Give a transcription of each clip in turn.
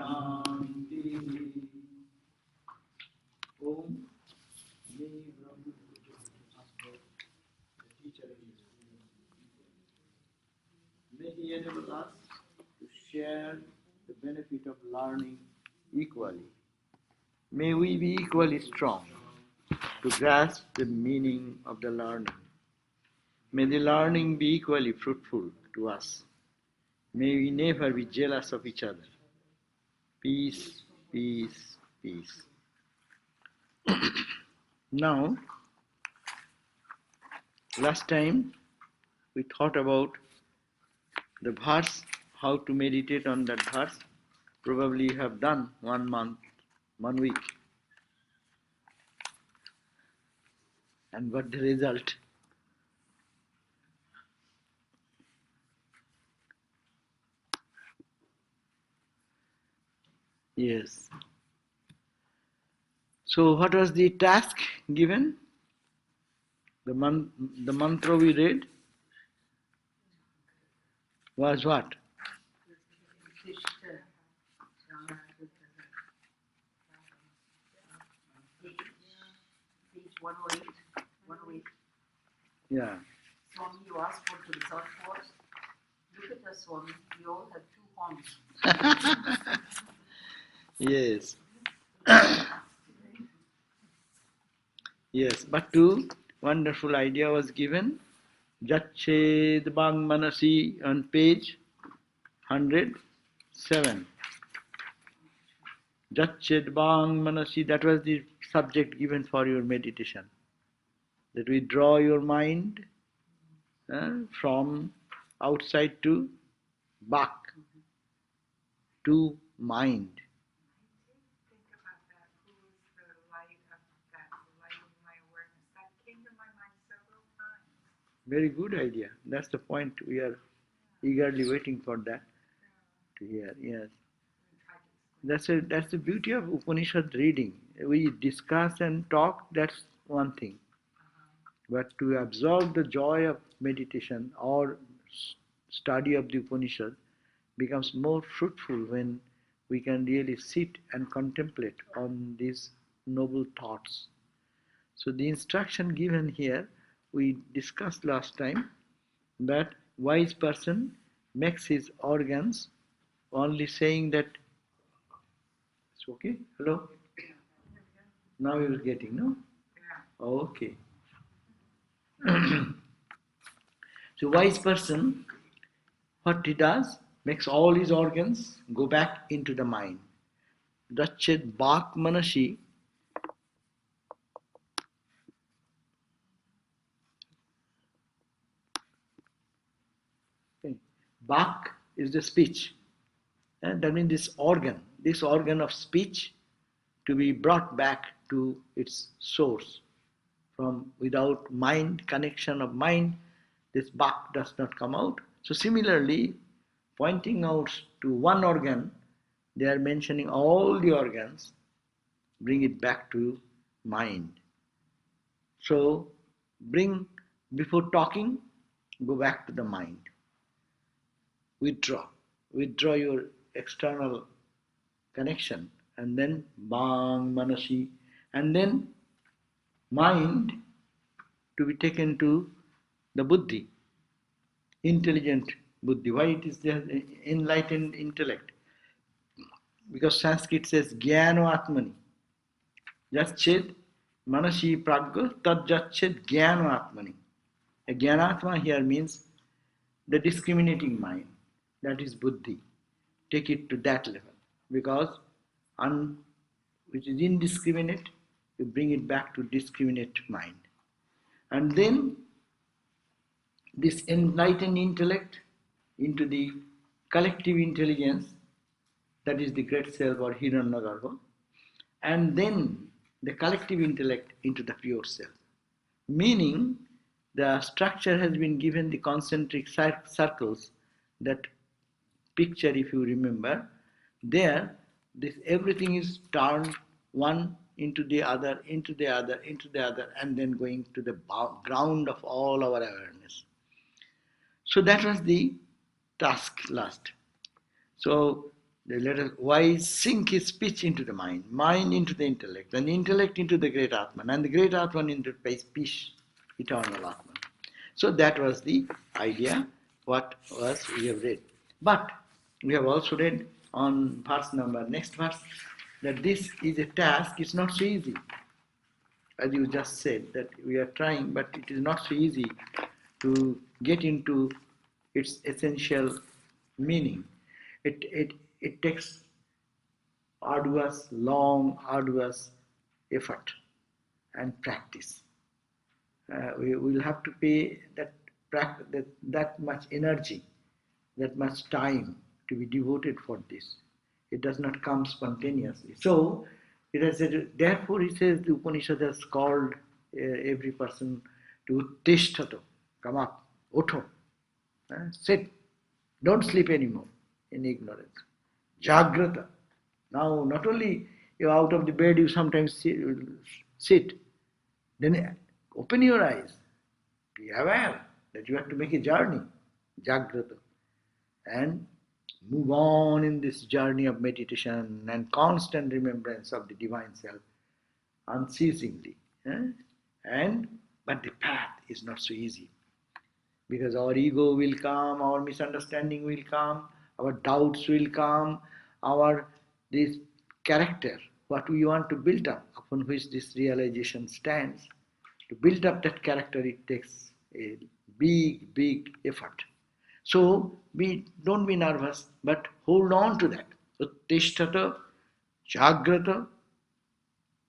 Shanti. Om. May Brahma the teacher is. May he enable us to share the benefit of learning equally. May we be equally strong to grasp the meaning of the learning. May the learning be equally fruitful to us. May we never be jealous of each other. Peace, peace, peace. Now, last time we thought about the verse, how to meditate on that verse. Probably you have done 1 month, 1 week. And what the result? Yes. So what was the task given? The mantra we read was what? Page 108. 108. Yeah. Swami, you asked what the result was. Look at us, Swami. We all have 2 horns. Yes. Yes, but two wonderful idea was given. Jached Bang Manasi on page 107. Jached Bang Manasi, that was the subject given for your meditation. That we draw your mind from outside to back to mind. Think about that. Who is the light of that, the light of my awareness? That came to my mind several times. Very good idea. That's the point. We are eagerly waiting for that to hear. Yes. That's the beauty of Upanishad reading. We discuss and talk, that's one thing. But to absorb the joy of meditation or study of the Upanishad becomes more fruitful when we can really sit and contemplate on these noble thoughts. So the instruction given here, we discussed last time, that wise person makes his organs only saying that it's okay. Hello? Now you're getting, no? Okay. So wise person, what he does, makes all his organs go back into the mind. Dachet Bak Manasi. Okay. Bak is the speech. And that means this organ of speech to be brought back to its source. From without mind, connection of mind, this Bak does not come out. So similarly, pointing out to one organ, they are mentioning all the organs, bring it back to mind. So before talking, go back to the mind. Withdraw your external connection, and then Bang Manasi, and then mind to be taken to the Buddhi, intelligent Buddhi. Why it is the enlightened intellect? Because Sanskrit says Jnano Atmani. Jached Manasi Pragya Tad Jached Jnano Atmani. A Jnanatma here means the discriminating mind. That is Buddhi. Take it to that level. Because which is indiscriminate, you bring it back to discriminate mind. And then this enlightened intellect into the collective intelligence, that is the great self or Hiranyagarbha, and then the collective intellect into the pure self. Meaning, the structure has been given the concentric circles, that picture if you remember, there this everything is turned one into the other, into the other, into the other, and then going to the ground of all our awareness. So that was the task last. So The let wise sink his speech into the mind into the intellect, and the intellect into the great Atman, and the great Atman into peace, eternal Atman. So that was the idea, what was we have read. But we have also read on next verse, that this is a task, it's not so easy. As you just said, that we are trying, but it is not so easy to get into its essential meaning. It takes long, arduous effort and practice. We will have to pay that much energy, that much time to be devoted for this. It does not come spontaneously. So, it has said, therefore, he says the Upanishad has called every person to tishthato, come up, utho, sit, don't sleep anymore in ignorance. Jagrata. Now, not only you out of the bed, you sometimes sit, then open your eyes. Be aware that you have to make a journey, Jagrata, and move on in this journey of meditation and constant remembrance of the Divine Self unceasingly. But the path is not so easy, because our ego will come, our misunderstanding will come, our doubts will come, our this character, what we want to build up, upon which this realization stands. To build up that character, it takes a big effort. So don't be nervous, but hold on to that. Uttishtata, Jagrata,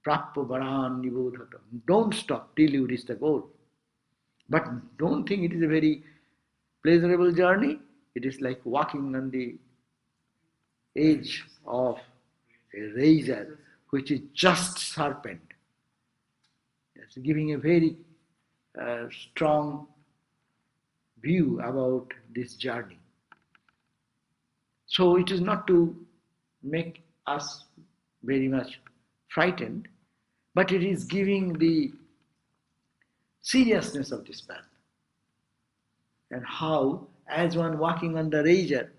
Prapya Varan Nibodhata. Don't stop till you reach the goal. But don't think it is a very pleasurable journey. It is like walking on the edge of a razor which is just sharpened. It's giving a very strong view about this journey. So it is not to make us very much frightened, but it is giving the seriousness of this path. And how, as one walking on the razor,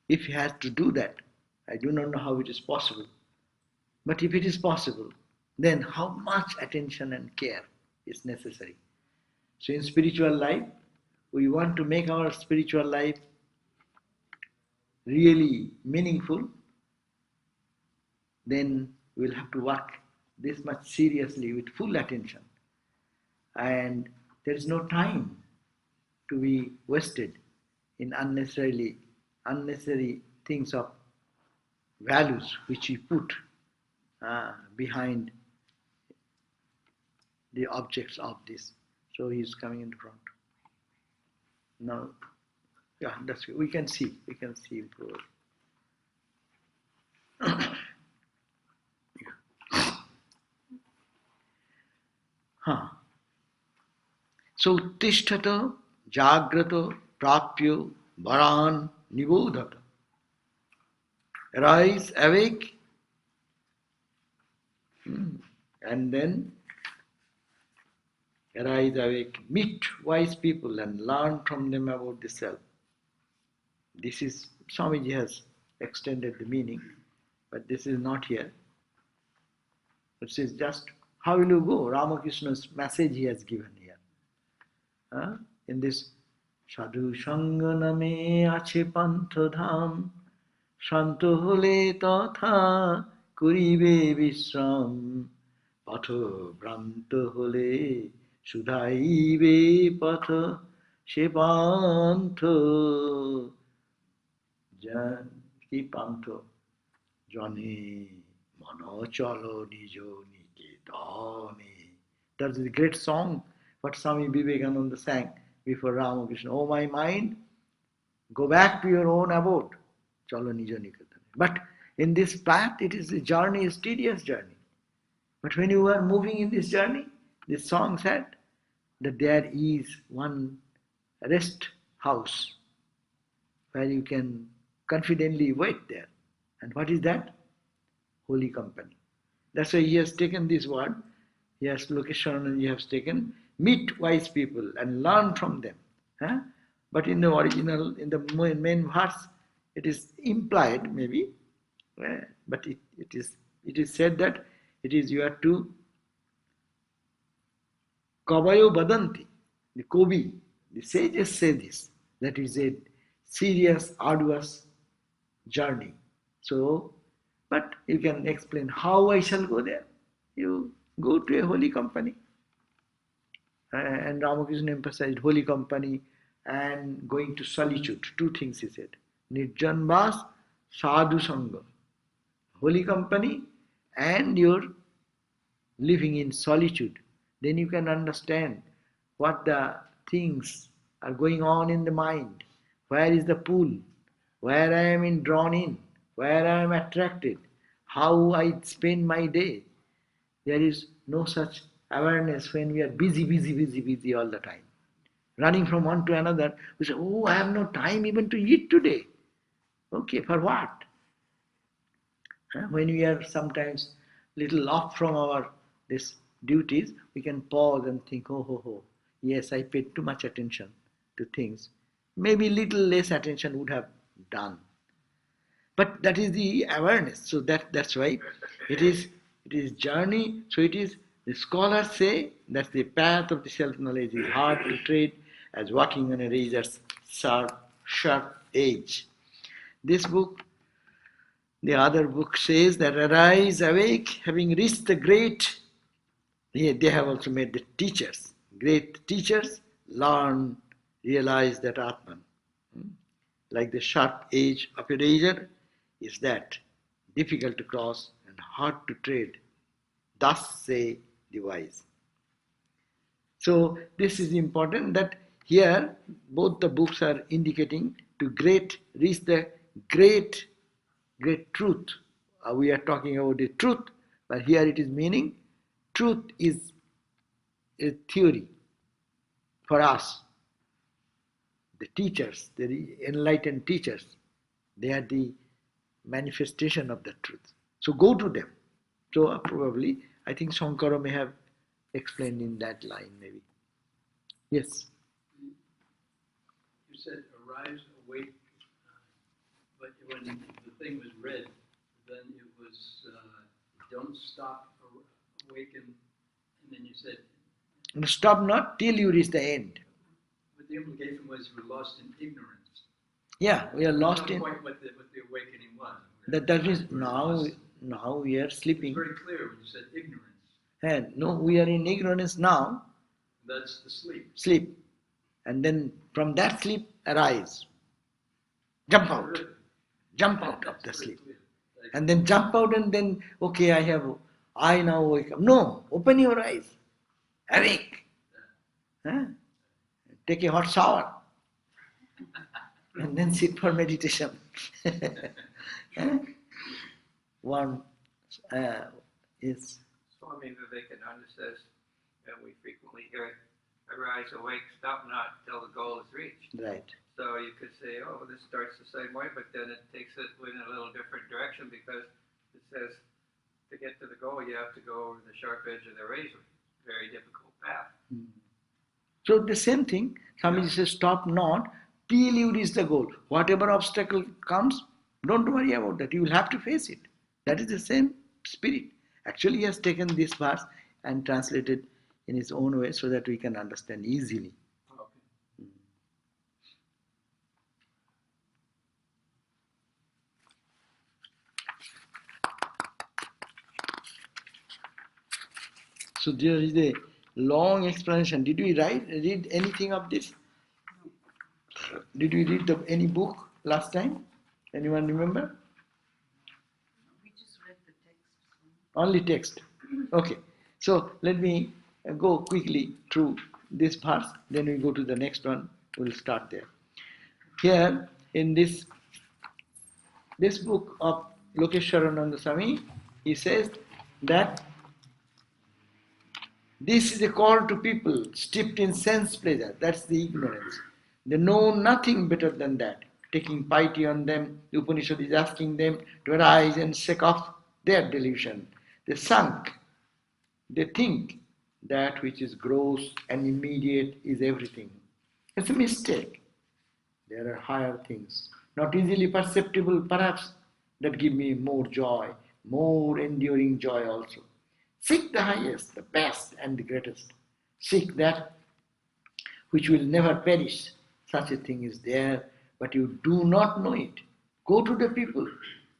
if he has to do that, I do not know how it is possible, but if it is possible, then how much attention and care is necessary. So in spiritual life, we want to make our spiritual life really meaningful, then we'll have to work this much seriously with full attention. And there is no time to be wasted in unnecessary things of values which we put behind the objects of this. So he is coming in front. Now, yeah, that's we can see. So, tishtata, jagrata, prapyo, varan, nibodhata. Arise, awake, and then arise, awake, meet wise people and learn from them about the self. This is, Swamiji has extended the meaning, but this is not here. It is just, how will you go? Ramakrishna's message he has given here. In this, Sadhu Sanga name ache pantha dham, Shanto hole tatha koribe vishram, Patho branto hole sudhaibe patha shepantho কি পান্থ জনে মন চলো নিজ নিকেতনে. That is a great song what Swami Vivekananda sang before Ramakrishna. Oh my mind, go back to your own abode. Chalo nijo niketane. But in this path, it is a journey, a tedious journey. But when you are moving in this journey, this song said that there is one rest house where you can confidently wait there. And what is that? Holy company. That's why he has taken this word. He has location and he has taken meet wise people and learn from them. But in the original, in the main verse, It is implied maybe, but it is said that it is you are to Kavayo Badanti, the Kobi, the sages say this, that is a serious, arduous journey. So, but you can explain how I shall go there. You go to a holy company. And Ramakrishna emphasized holy company and going to solitude. Two things he said. Nirjan Vas, Sadhu Sangha. Holy company and your living in solitude. Then you can understand what the things are going on in the mind. Where is the pull? Where I am drawn in? Where I am attracted? How I spend my day? There is no such awareness when we are busy all the time. Running from one to another, we say, oh, I have no time even to eat today. Okay, for what? When we are sometimes little off from our this duties, we can pause and think, yes, I paid too much attention to things. Maybe little less attention would have done. But that is the awareness. So that's why it is journey. So it is, the scholars say that the path of the self-knowledge is hard to tread as walking on a razor's sharp edge. This book, the other book says that arise, awake, having reached the great, they have also made the teachers, great teachers, learn, realize that Atman. Like the sharp edge of a razor is that difficult to cross and hard to tread. Thus say the wise. So this is important that here both the books are indicating to reach the great truth. We are talking about the truth, but here it is meaning truth is a theory for us. The teachers, the enlightened teachers, they are the manifestation of the truth. So go to them. So probably, I think Shankara may have explained in that line maybe. Yes. You said arise, awake, but when the thing was read, then it was don't stop, awaken, and then you said... Stop not till you reach the end. But the implication was we're lost in ignorance. Yeah, we are lost in... Quite what the awakening was. That means now we are sleeping. It's very clear when you said ignorance. And no, we are in ignorance now. That's the sleep. Sleep. And then from that sleep, arise. Jump out. Jump out of the sleep. And then jump out and then, okay, I now wake up. No, open your eyes. Awake. Huh? Take a hot shower. And then sit for meditation. One is... Swami Vivekananda says that we frequently hear, arise, awake, stop not till the goal is reached. Right. So you could say, oh, this starts the same way, but then it takes it in a little different direction because it says to get to the goal, you have to go over the sharp edge of the razor. Very difficult path. So the same thing, somebody says, stop not till you reach the goal. Whatever obstacle comes, don't worry about that. You will have to face it. That is the same spirit. Actually, he has taken this verse and translated in his own way so that we can understand easily. Okay. So there is a long explanation. Did we read anything of this? Did we read any book last time? Anyone remember? We just read the text. Only text. Okay. So let me go quickly through this verse. Then we go to the next one. We'll start there. Here in this book of Lokeshwarananda Swami, he says that this is a call to people steeped in sense pleasure. That's the ignorance. They know nothing better than that. Taking piety on them, the Upanishad is asking them to arise and shake off their delusion. They sunk. They think that which is gross and immediate is everything. It's a mistake. There are higher things not easily perceptible perhaps, that give me more joy, more enduring joy also. Seek the highest, the best, and the greatest. Seek that which will never perish. Such a thing is there, but you do not know it. Go to the people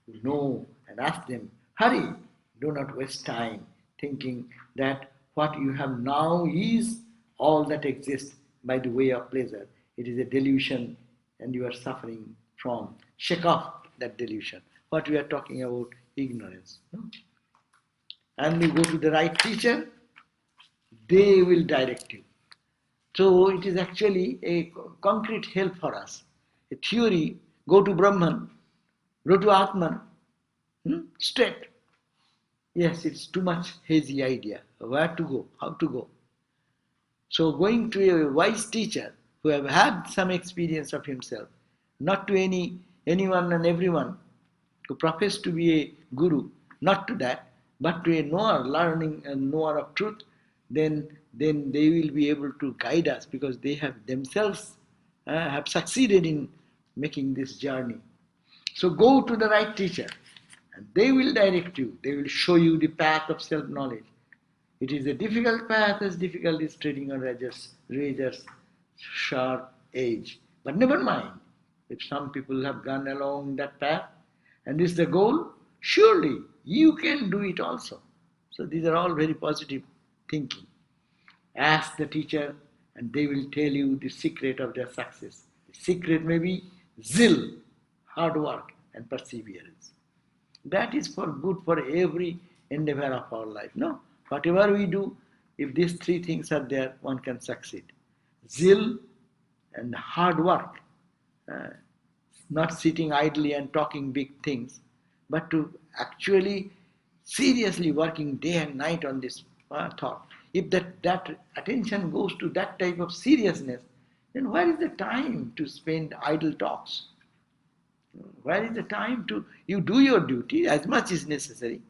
who know and ask them. Hurry, do not waste time thinking that what you have now is all that exists by the way of pleasure. It is a delusion and you are suffering from. Shake off that delusion. What we are talking about, ignorance. No? And you go to the right teacher, they will direct you. So it is actually a concrete help for us. A theory, go to Brahman, go to Atman, straight. Yes, it's too much hazy idea. Where to go, how to go. So going to a wise teacher who have had some experience of himself, not to anyone and everyone who profess to be a guru, not to that, but to a knower, learning and knower of truth, then they will be able to guide us because they have themselves have succeeded in making this journey. So go to the right teacher and they will direct you. They will show you the path of self-knowledge. It is a difficult path, as difficult as treading on razor's sharp edge. But never mind, if some people have gone along that path and this is the goal, surely you can do it also. So these are all very positive thinking. Ask the teacher and they will tell you the secret of their success. The secret may be zeal, hard work and perseverance. That is for good for every endeavor of our life. No? Whatever we do, if these three things are there, one can succeed. Zeal and hard work. Not sitting idly and talking big things, but to actually seriously working day and night on this thought. If that attention goes to that type of seriousness, then where is the time to spend idle talks? Where is the time to, you do your duty as much as necessary,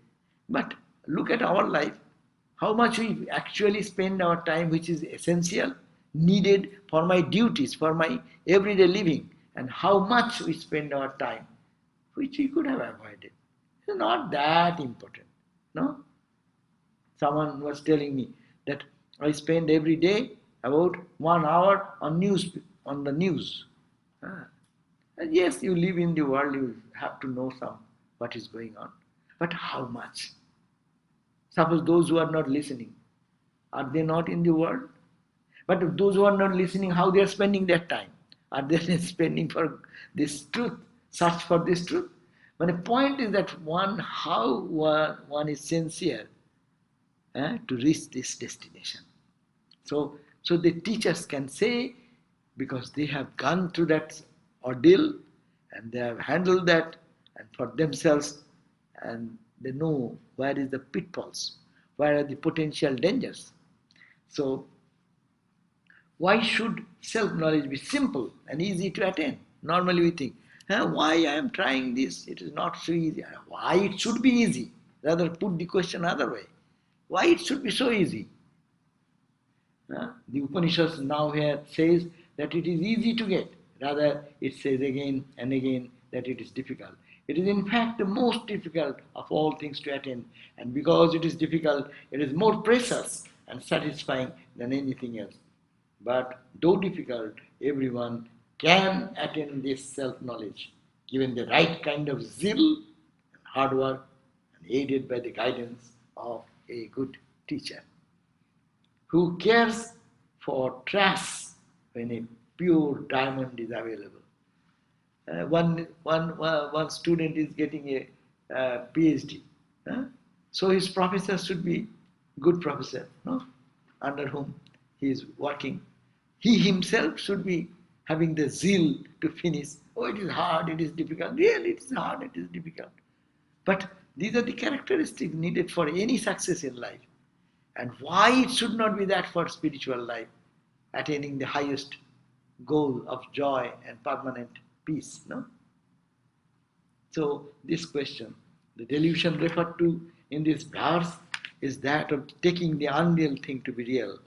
but look at our life, how much we actually spend our time which is essential, needed for my duties, for my everyday living, and how much we spend our time, which we could have avoided. It's not that important, no? Someone was telling me that I spend every day about 1 hour on the news. And yes, you live in the world, you have to know what is going on. But how much? Suppose those who are not listening, are they not in the world? But if those who are not listening, how they are spending their time? Are they spending for this truth, search for this truth? But the point is that how one is sincere to reach this destination. So the teachers can say, because they have gone through that ordeal and they have handled that and for themselves, and they know where is the pitfalls, where are the potential dangers. So why should self-knowledge be simple and easy to attain? Normally we think, why I am trying this? It is not so easy. Why it should be easy? Rather put the question other way. Why it should be so easy? The Upanishads now here says that it is easy to get. Rather, it says again and again that it is difficult. It is in fact the most difficult of all things to attain. And because it is difficult, it is more precious and satisfying than anything else. But though difficult, everyone can attain this self-knowledge, given the right kind of zeal and hard work, and aided by the guidance of a good teacher. Who cares for trash when a pure diamond is available? One student is getting a PhD. So his professor should be good professor, no? Under whom he is working. He himself should be having the zeal to finish. Oh, it is hard, it is difficult. Really, it is hard, it is difficult. But these are the characteristics needed for any success in life. And why it should not be that for spiritual life, attaining the highest goal of joy and permanent peace, no? So this question, the delusion referred to in this verse is that of taking the unreal thing to be real,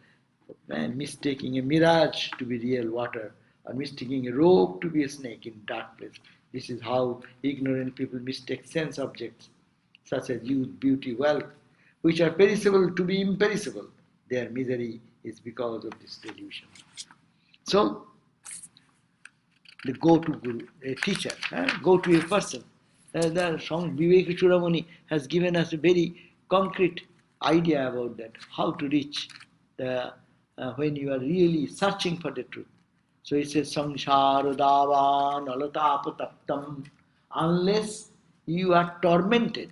mistaking a mirage to be real water, or mistaking a rope to be a snake in dark place. This is how ignorant people mistake sense objects, such as youth, beauty, wealth, which are perishable to be imperishable. Their misery is because of this delusion. So, the go-to guru, a teacher, go to a person. The Swami Vivekachudamani has given us a very concrete idea about that, how to reach the when you are really searching for the truth. So it says samsara davan alatapataptam, unless you are tormented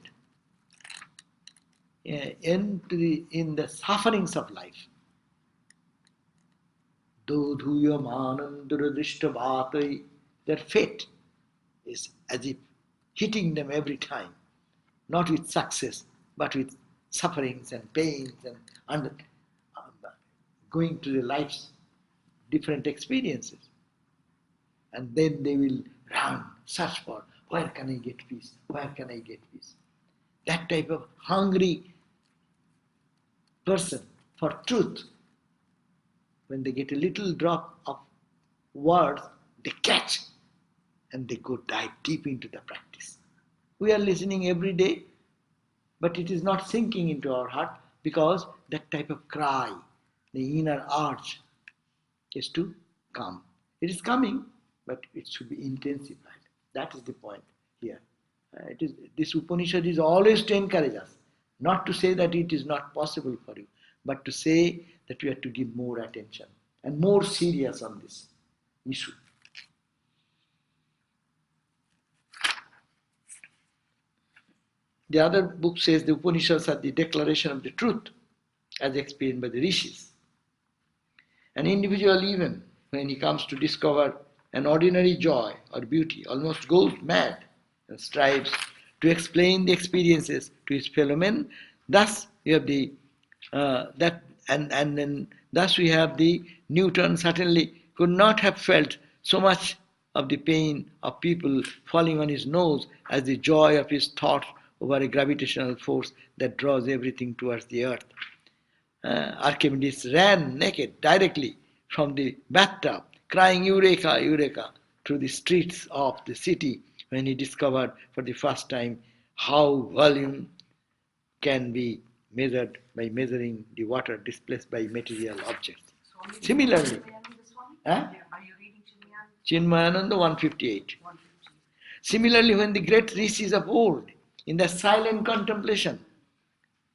in the sufferings of life. Dodhuyamanam duradrishtavatai, their fate is as if hitting them every time, not with success, but with sufferings and pains and going to the life's different experiences. And then they will run, search for, where can I get peace? Where can I get peace? That type of hungry person for truth, when they get a little drop of words, they catch and they go dive deep into the practice. We are listening every day, but it is not sinking into our heart because that type of cry, the inner urge, is to come. It is coming, but it should be intensified. That is the point here. This Upanishad is always to encourage us, not to say that it is not possible for you, but to say that we have to give more attention and more serious on this issue. The other book says the Upanishads are the declaration of the truth as explained by the rishis. An individual, even when he comes to discover an ordinary joy or beauty, almost goes mad and strives to explain the experiences to his fellow men. Thus we have the thus we have the Newton certainly could not have felt so much of the pain of people falling on his nose as the joy of his thoughts over a gravitational force that draws everything towards the earth. Archimedes ran naked directly from the bathtub, crying Eureka, Eureka, through the streets of the city when he discovered for the first time how volume can be measured by measuring the water displaced by material objects. Swami, Similarly, Are you reading Chinmayananda 158. 150? Similarly, when the great rishis of old, in their silent contemplation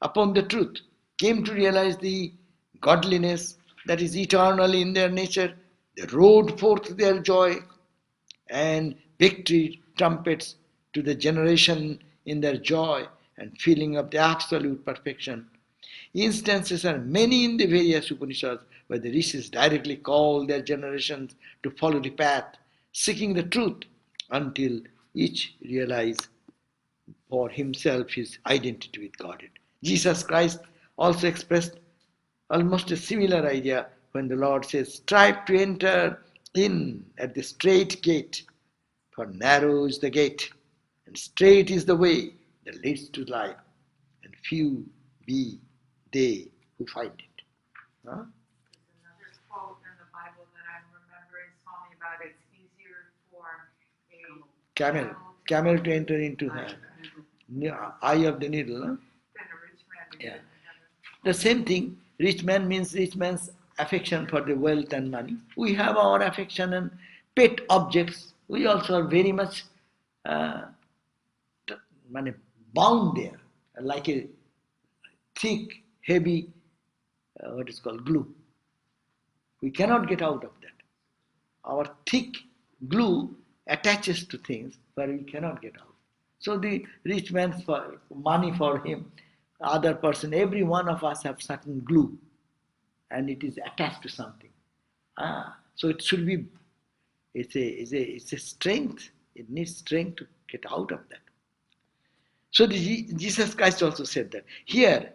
upon the truth, came to realize the godliness that is eternal in their nature, they roared forth their joy and victory trumpets to the generation in their joy and feeling of the absolute perfection. Instances are many in the various Upanishads where the rishis directly call their generations to follow the path, seeking the truth until each realize for himself his identity with Godhead. Jesus Christ also expressed almost a similar idea when the Lord says, strive to enter in at the straight gate, for narrow is the gate, and straight is the way that leads to life, and few be they who find it. Huh? There's another quote in the Bible that I'm remembering, Swami, about it's easier for a Camel to enter into the eye of the needle. Huh? than a rich man to get in heaven. The same thing, rich man means rich man's affection for the wealth and money. We have our affection and pet objects. We also are very much bound there, like a thick, heavy, what is called glue. We cannot get out of that. Our thick glue attaches to things where we cannot get out. So the rich man's money for him, other person, every one of us have certain glue, and it is attached to something. So it should be. It's a strength. It needs strength to get out of that. So Jesus Christ also said that. Here,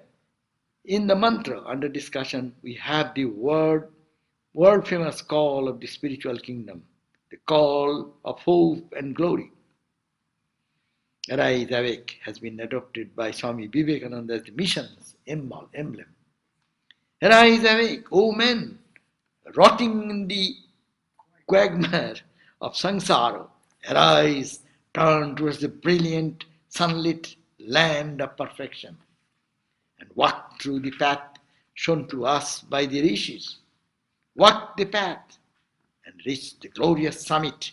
in the mantra under discussion, we have the world famous call of the spiritual kingdom, the call of hope and glory. Arise, awake has been adopted by Swami Vivekananda as the mission's emblem. Arise, awake, O men, rotting in the quagmire of samsara Arise, turn towards the brilliant, sunlit land of perfection, and walk through the path shown to us by the rishis. Walk the path and reach the glorious summit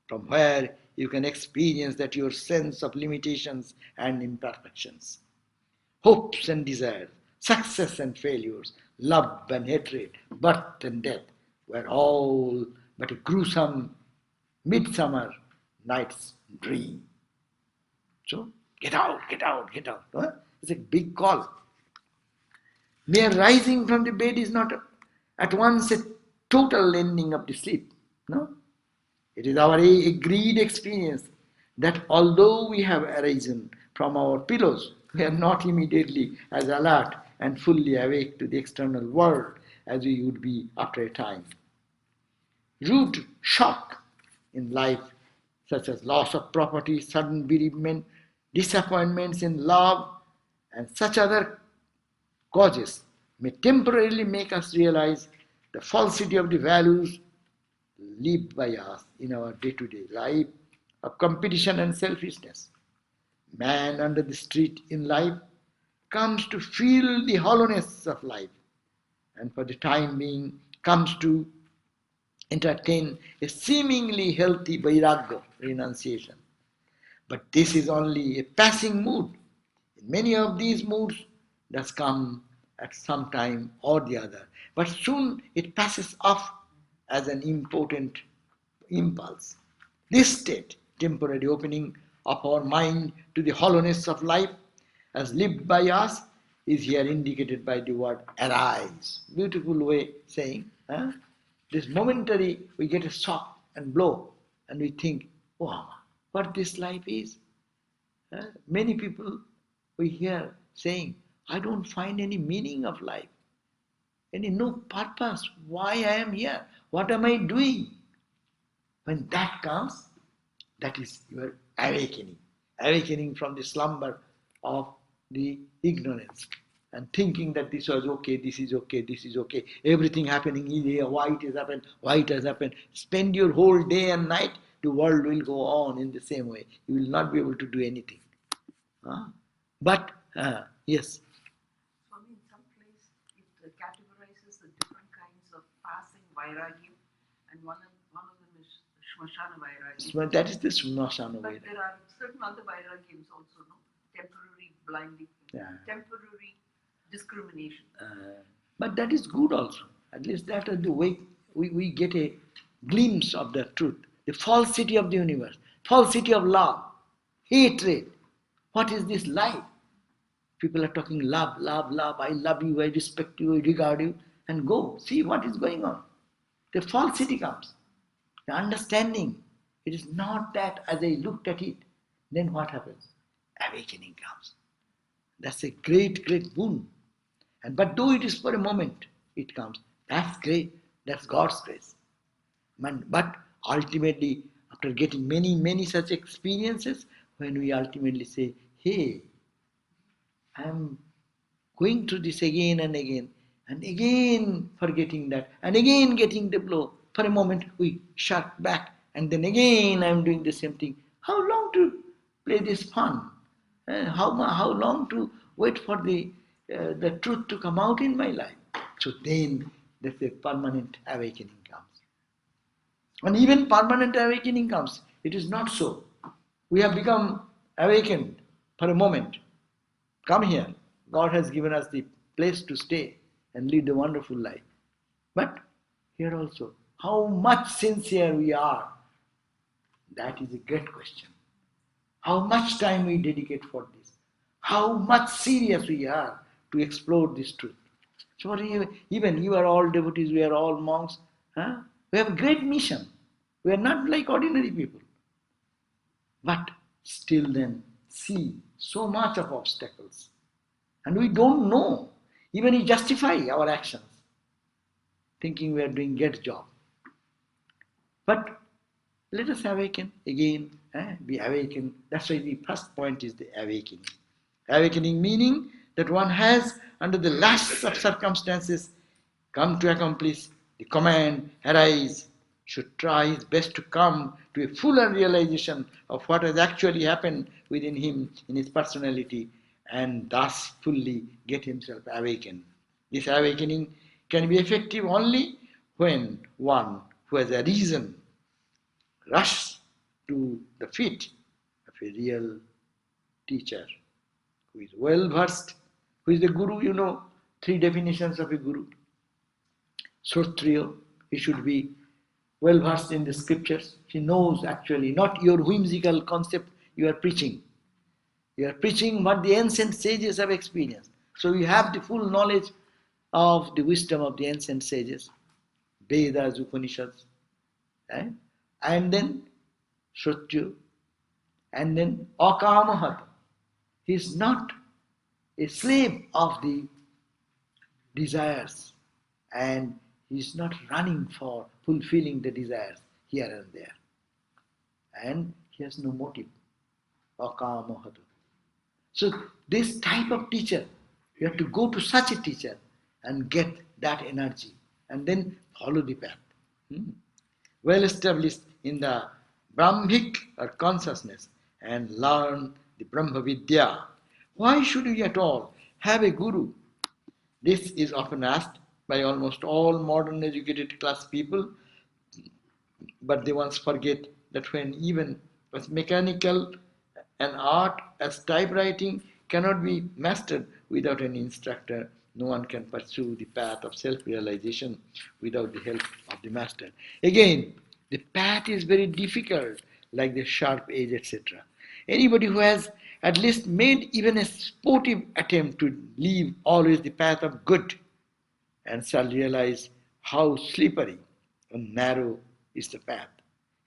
from where you can experience that your sense of limitations and imperfections, hopes and desires, success and failures, love and hatred, birth and death were all but a gruesome midsummer night's dream. So get out, get out, get out. Huh? It's a big call. Mere rising from the bed is not at once a total ending of the sleep. No? It is our agreed experience that although we have arisen from our pillows, we are not immediately as alert and fully awake to the external world as we would be after a time. Rude shock in life, such as loss of property, sudden bereavement, disappointments in love, and such other causes, may temporarily make us realize the falsity of the values lived by us in our day-to-day life of competition and selfishness. Man under the street in life comes to feel the hollowness of life, and for the time being comes to entertain a seemingly healthy vairagya, renunciation. But this is only a passing mood. In many of these moods does come at some time or the other, but soon it passes off as an impotent impulse. This state, temporary opening of our mind to the hollowness of life as lived by us, is here indicated by the word arise. Beautiful way saying, this momentary, we get a shock and blow, and we think, wow, what this life is. Many people we hear saying, I don't find any meaning of life, any no purpose, why I am here, what am I doing? When that comes, that is your awakening from the slumber of the ignorance and thinking that this was okay, this is okay, this is okay, everything happening is here, why it has happened. Spend your whole day and night, the world will go on in the same way. You will not be able to do anything. But, yes. Swami, in some place, it categorizes the different kinds of passing vairagya, and one of them is Shmashana vairagya. That is the Shmashana But vairagya. there are certain other vairagyas also, no? Temporary blinding, temporary discrimination. But that is good also. At least that is the way we get a glimpse of the truth. The falsity of the universe, falsity of love, hatred. What is this life? People are talking love, love, love. I love you, I respect you, I regard you. And go, see what is going on. The falsity comes. The understanding. It is not that as I looked at it, then what happens? Awakening comes. That's a great, great boon. But though it is for a moment, it comes. That's great. That's God's grace. But ultimately, after getting many, many such experiences, when we ultimately say, hey, I am going through this again and again forgetting that, and again getting the blow. For a moment, we shut back, and then again I am doing the same thing. How long to play this fun? How long to wait for the truth to come out in my life? So then, that's a permanent awakening comes. And even permanent awakening comes. It is not so. We have become awakened for a moment. Come here. God has given us the place to stay and lead a wonderful life. But here also, how much sincere we are, that is a great question. How much time we dedicate for this? How much serious we are to explore this truth? So even you are all devotees, we are all monks. We have a great mission. We are not like ordinary people. But still then see so much of obstacles. And we don't know. Even we justify our actions, thinking we are doing great job. But let us awaken again, be awakened. That's why the first point is the awakening. Awakening meaning that one has, under the lash of circumstances, come to accomplish the command, arise, should try his best to come to a fuller realization of what has actually happened within him in his personality and thus fully get himself awakened. This awakening can be effective only when one who has a reason rushes to the feet of a real teacher who is well versed, who is the guru. You know, three definitions of a guru. Srotriyo, he should be well versed in the scriptures. He knows actually, not your whimsical concept you are preaching. You are preaching what the ancient sages have experienced. So you have the full knowledge of the wisdom of the ancient sages, Vedas, Upanishads, right? And then Shrutyu, and then Akamahat. He is not a slave of the desires, and he is not running for fulfilling the desires here and there. And he has no motive. Akamohatu. So this type of teacher, you have to go to such a teacher and get that energy and then follow the path. Well established in the Brahmic or consciousness and learn the Brahma Vidya. Why should we at all have a guru? This is often asked by almost all modern educated class people, but they once forget that when even as mechanical an art as typewriting cannot be mastered without an instructor, no one can pursue the path of self-realization without the help of the master. Again, the path is very difficult, like the sharp edge, etc. Anybody who has at least made even a sportive attempt to leave always the path of good and shall realize how slippery and narrow is the path.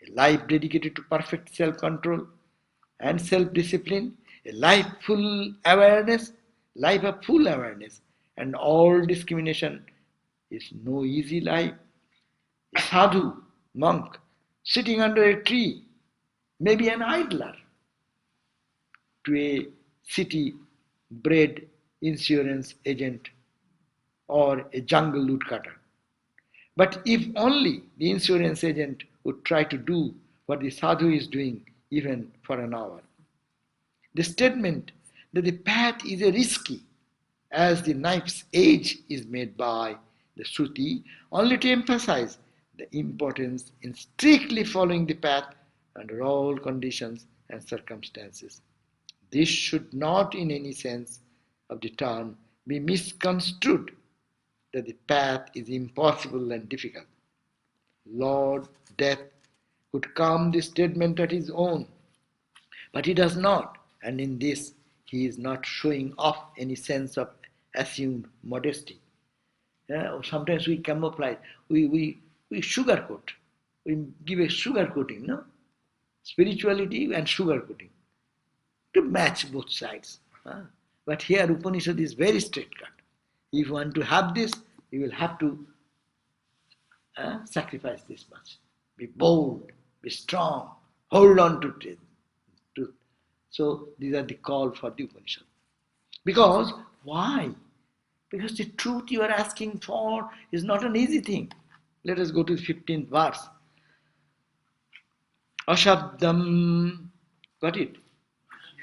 A life dedicated to perfect self-control and self-discipline, a life of full awareness and all discrimination is no easy life. A sadhu, monk, sitting under a tree, maybe an idler, to a city-bred insurance agent or a jungle woodcutter. But if only the insurance agent would try to do what the sadhu is doing even for an hour. The statement that the path is a risky as the knife's edge is made by the Shruti only to emphasize the importance in strictly following the path under all conditions and circumstances. This should not in any sense of the term be misconstrued that the path is impossible and difficult. Lord Death could calm this statement at his own, but he does not, and in this he is not showing off any sense of assumed modesty. Sometimes we camouflage, we sugarcoat, we give a sugar coating, no? Spirituality and sugar coating to match both sides. But here Upanishad is very straight cut. If you want to have this, you will have to sacrifice this much. Be bold, be strong, hold on to truth. So these are the call for the Upanishad. Because, why? Because the truth you are asking for is not an easy thing. Let us go to the 15th verse. Ashabdam, got it?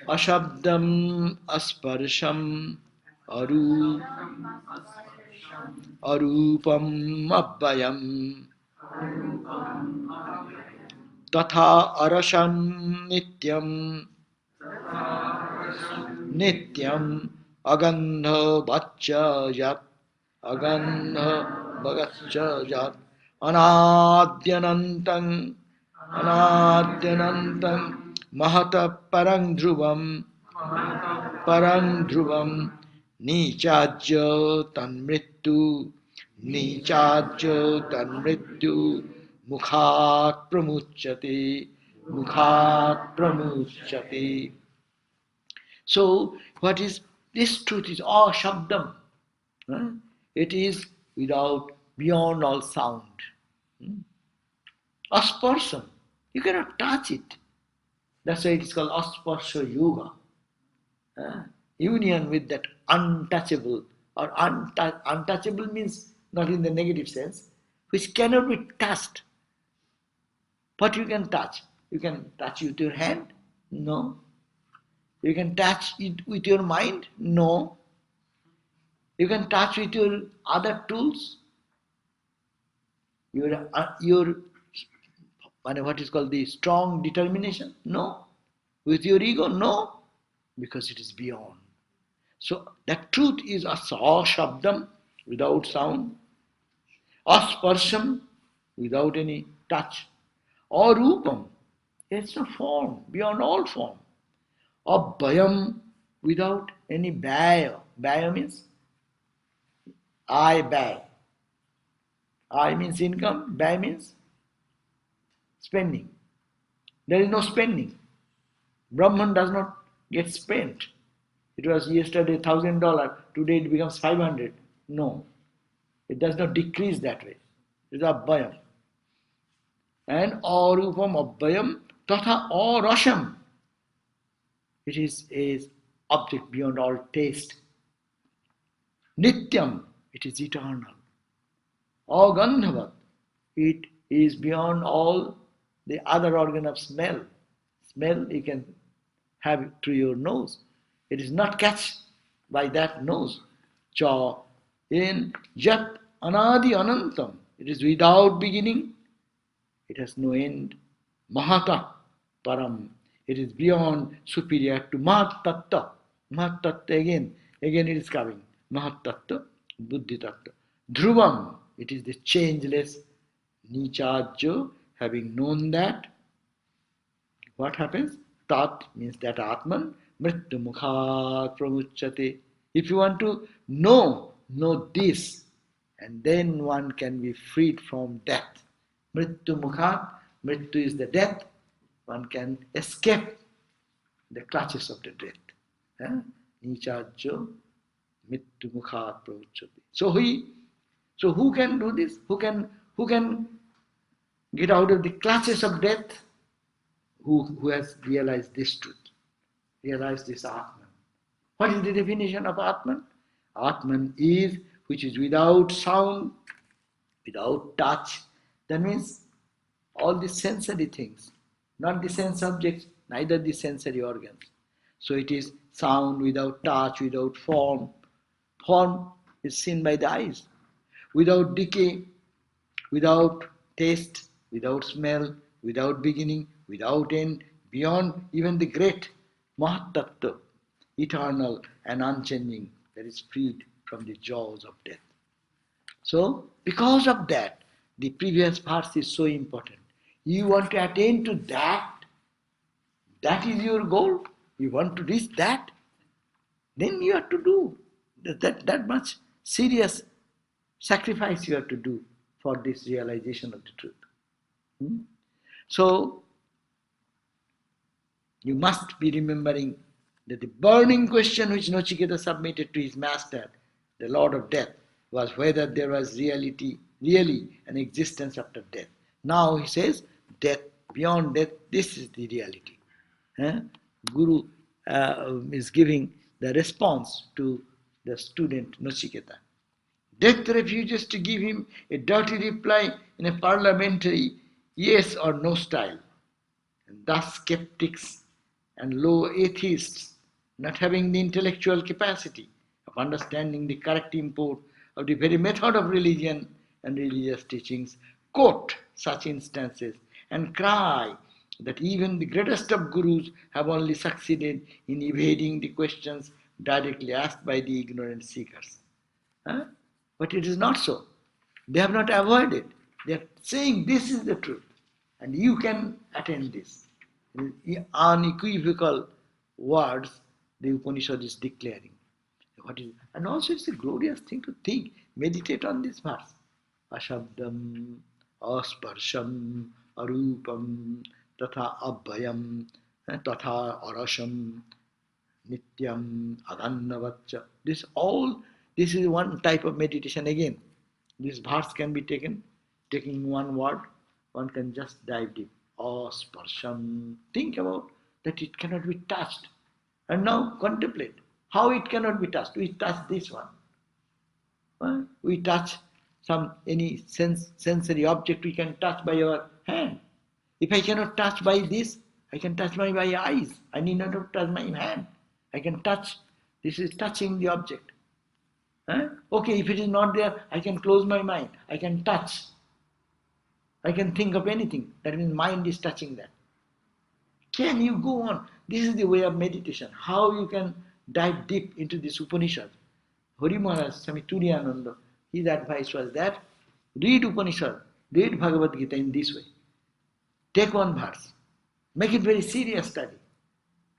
Ashabdam asparsham arupam abhayam tatha arasham nityam agandha bhacchayat anadyanantang mahata parang dhruvam nicajya tanmrityu mukhat pramuchyate. So what is this truth is ashabdam. It is without, beyond all sound. Asparsam, you cannot touch it. That's why it is called asparsha yoga. Union with that untouchable, or untouchable means not in the negative sense, which cannot be touched. What you can touch? You can touch it with your hand? No. You can touch it with your mind? No. You can touch with your other tools? Your what is called the strong determination? No. With your ego? No. Because it is beyond. So that truth is ashabdam, without sound, asparsham, without any touch, or rupam, it's a form, beyond all form, or bhayam, without any bhaya. Bhaya means I buy. I means income, buy means spending. There is no spending. Brahman does not get spent. It was yesterday $1,000, today it becomes 500. No, it does not decrease that way. It is abhayam. And arupam abhayam tatha arasham. It is a object beyond all taste. Nityam, it is eternal. Agandhavat, it is beyond all the other organ of smell. Smell you can have it through your nose. It is not catched by that nose. Cha, in Jat Anadi Anantam, it is without beginning, it has no end. Mahata Param, it is beyond, superior to Mahat Tattva. Mahat Tattva again it is coming. Mahat Tattva, Buddhi Tattva. Dhruvam, it is the changeless. Nichajyo, having known that, what happens? Tat means that Atman, Mrityu Mukhat Pramuchyate. If you want to know this, and then one can be freed from death. Mrityu Mukhat, Mrityu is the death, one can escape the clutches of the death. Nichajyo, Mrityu Mukhat Pramuchyate. So who can do this? Who can get out of the clutches of death? Who has realized this truth, realized this Atman. What is the definition of Atman? Atman is which is without sound, without touch. That means all the sensory things, not the sense objects, neither the sensory organs. So it is sound without touch, without form. Form is seen by the eyes. Without decay, without taste, without smell, without beginning, without end, beyond even the great Mahat Tattva, eternal and unchanging, that is freed from the jaws of death. So, because of that, the previous verse is so important. You want to attain to that, that is your goal, you want to reach that, then you have to do that much serious sacrifice you have to do for this realization of the truth. So, you must be remembering that the burning question which Nachiketa submitted to his master, the Lord of Death, was whether there was really an existence after death. Now he says, death, beyond death, this is the reality. Guru is giving the response to the student Nachiketa. Death refuses to give him a dirty reply in a parliamentary yes or no style. And thus skeptics and low atheists, not having the intellectual capacity of understanding the correct import of the very method of religion and religious teachings, quote such instances and cry that even the greatest of gurus have only succeeded in evading the questions directly asked by the ignorant seekers. But it is not so. They have not avoided. They are saying this is the truth and you can attain this. Unequivocal words the Upanishad is declaring. And also it's a glorious thing to think, meditate on this verse. Ashabdam, asparsham, arupam, tatha abhayam, tatha arasham, nityam, agannavacha. This is one type of meditation again. This verse can be taking one word, one can just dive deep. Asparsham. Think about that it cannot be touched. And now contemplate how it cannot be touched. We touch this one. We touch any sensory object we can touch by our hand. If I cannot touch by this, I can touch by my eyes. I need not to touch my hand. I can touch. This is touching the object. Huh? Okay, if it is not there, I can close my mind. I can touch. I can think of anything. That means mind is touching that. Can you go on? This is the way of meditation. How you can dive deep into this Upanishad. Hari Maharaj, Swami Turiyananda, his advice was that read Upanishad, read Bhagavad Gita in this way. Take one verse, make it very serious study,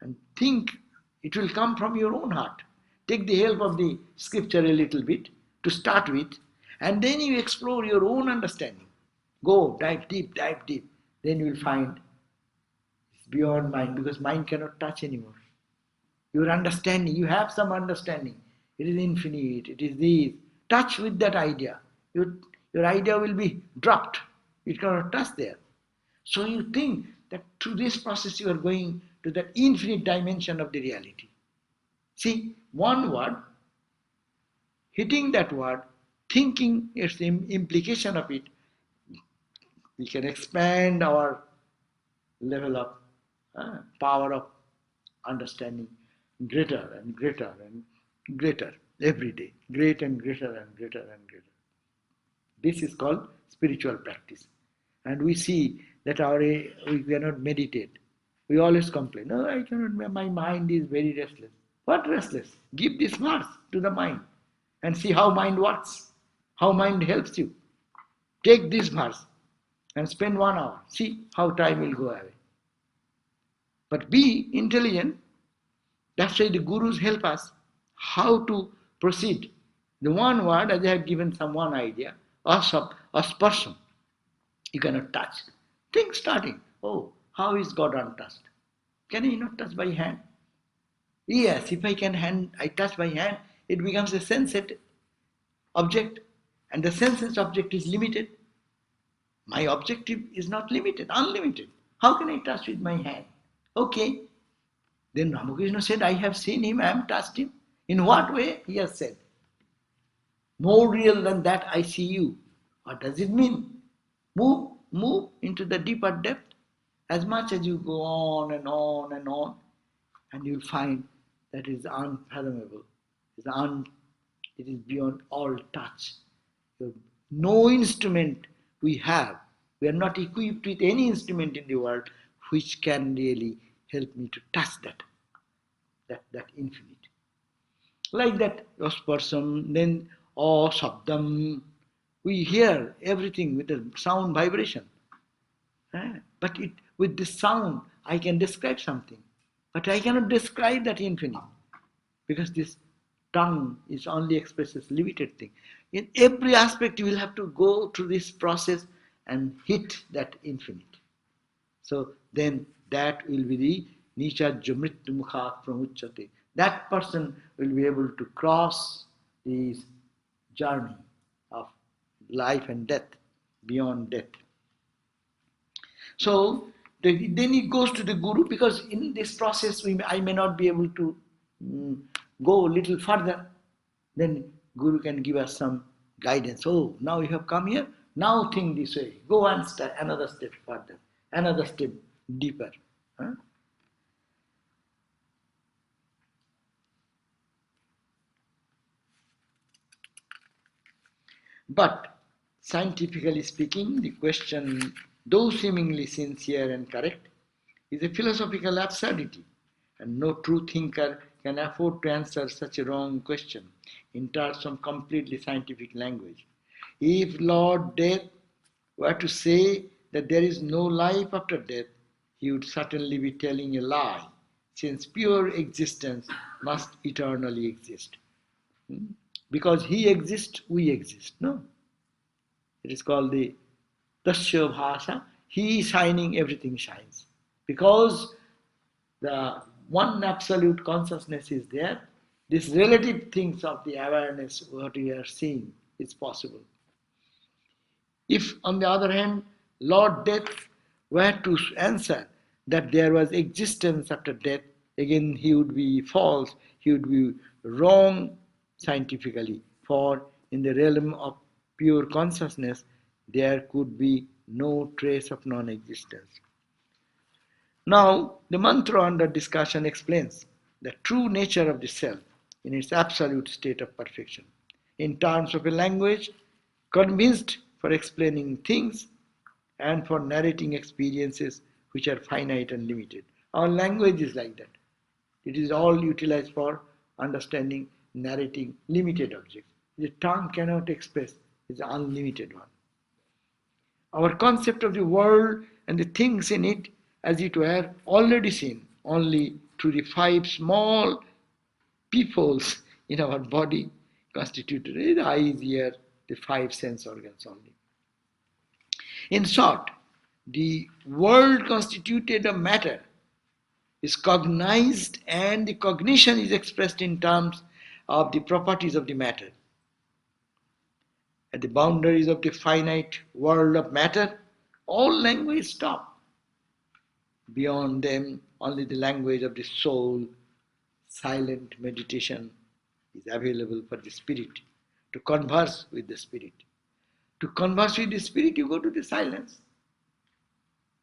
and think it will come from your own heart. Take the help of the scripture a little bit to start with, and then you explore your own understanding. Go, dive deep, dive deep. Then you will find it's beyond mind, because mind cannot touch anymore. Your understanding, you have some understanding. It is infinite, it is this. Touch with that idea. Your idea will be dropped. It cannot touch there. So you think that through this process you are going to that infinite dimension of the reality. See, one word, hitting that word, thinking its implication of it, we can expand our level of power of understanding greater and greater and greater every day, great and greater and greater and greater. This is called spiritual practice. And we see that we cannot meditate. We always complain, no, I cannot, my mind is very restless. What restless? Give this verse to the mind and see how mind works, how mind helps you. Take this verse and spend 1 hour. See how time will go away. But be intelligent. That's why the gurus help us how to proceed. The one word, as I have given some one idea, asparsam, you cannot touch. Think starting, oh, how is God untouched? Can he not touch by hand? Yes, if I touch by hand, it becomes a sensate object, and the senses object is limited. My objective is not limited, unlimited. How can I touch with my hand? Okay. Then Ramakrishna said, I have seen him, I have touched him. In what way? He has said, more real than that I see you. What does it mean? Move into the deeper depth. As much as you go on and on and on, and you'll find that it is unfathomable. It is beyond all touch. No instrument we have. We are not equipped with any instrument in the world which can really help me to touch that infinite. Like that asparsam, then sabdam. We hear everything with a sound vibration. But with this sound, I can describe something. But I cannot describe that infinite, because this tongue is only expresses limited thing. In every aspect, you will have to go through this process and hit that infinite. So then that will be the Nichajya Mrityu Mukhat Pramuchyate. That person will be able to cross this journey of life and death, beyond death. So then he goes to the Guru, because in this process I may not be able to go a little further. Then Guru can give us some guidance. Oh, now you have come here, now think this way. Go one step, another step further, another step deeper. But scientifically speaking, the question, though seemingly sincere and correct, is a philosophical absurdity, and no true thinker can afford to answer such a wrong question in terms of completely scientific language. If Lord Death were to say that there is no life after death, he would certainly be telling a lie, since pure existence must eternally exist. Because he exists, we exist. No. It is called the Tasya Bhasa. He is shining, everything shines. Because the one absolute consciousness is there, these relative things of the awareness, what we are seeing, is possible. If, on the other hand, Lord Death were to answer that there was existence after death, again he would be false, he would be wrong scientifically. For in the realm of pure consciousness, there could be no trace of non-existence. Now, the mantra under discussion explains the true nature of the self in its absolute state of perfection. In terms of a language, convinced for explaining things and for narrating experiences which are finite and limited. Our language is like that. It is all utilized for understanding, narrating limited objects. The tongue cannot express is an unlimited one. Our concept of the world and the things in it, as it were, already seen only through the five small peepholes in our body constituted the eyes, ear, the five sense organs only. In short, the world constituted of matter is cognized and the cognition is expressed in terms of the properties of the matter. At the boundaries of the finite world of matter, all language stop. Beyond them, only the language of the soul, silent meditation is available for the spirit to converse with the spirit. To converse with the spirit, you go to the silence.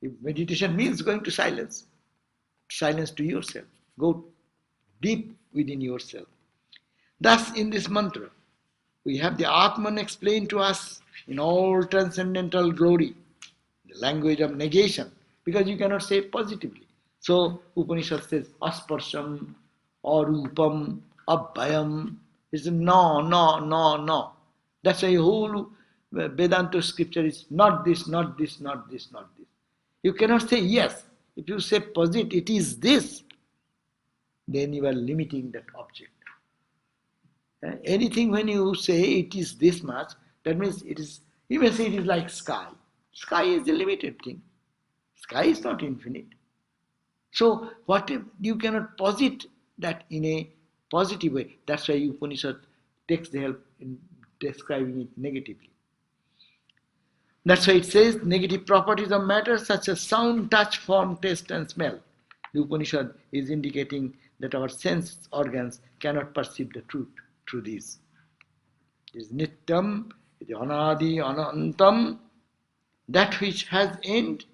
If meditation means going to silence to yourself. Go deep within yourself. Thus, in this mantra, we have the Atman explained to us in all transcendental glory, the language of negation, because you cannot say positively. So, Upanishad says, asparsham, arupam, abhayam. It's no, no, no, no. That's why whole Vedanta scripture is not this, not this, not this, not this. You cannot say yes. If you say positive, it is this, then you are limiting that object. Anything when you say it is this much, that means it is, you may say it is like sky. Sky is a limited thing. Sky is not infinite. So what if you cannot posit that in a positive way? That's why Upanishad takes the help in describing it negatively. That's why it says negative properties of matter such as sound, touch, form, taste and smell. The Upanishad is indicating that our sense organs cannot perceive the truth through these. It is nityam, it is anadi, anantam, that which has end,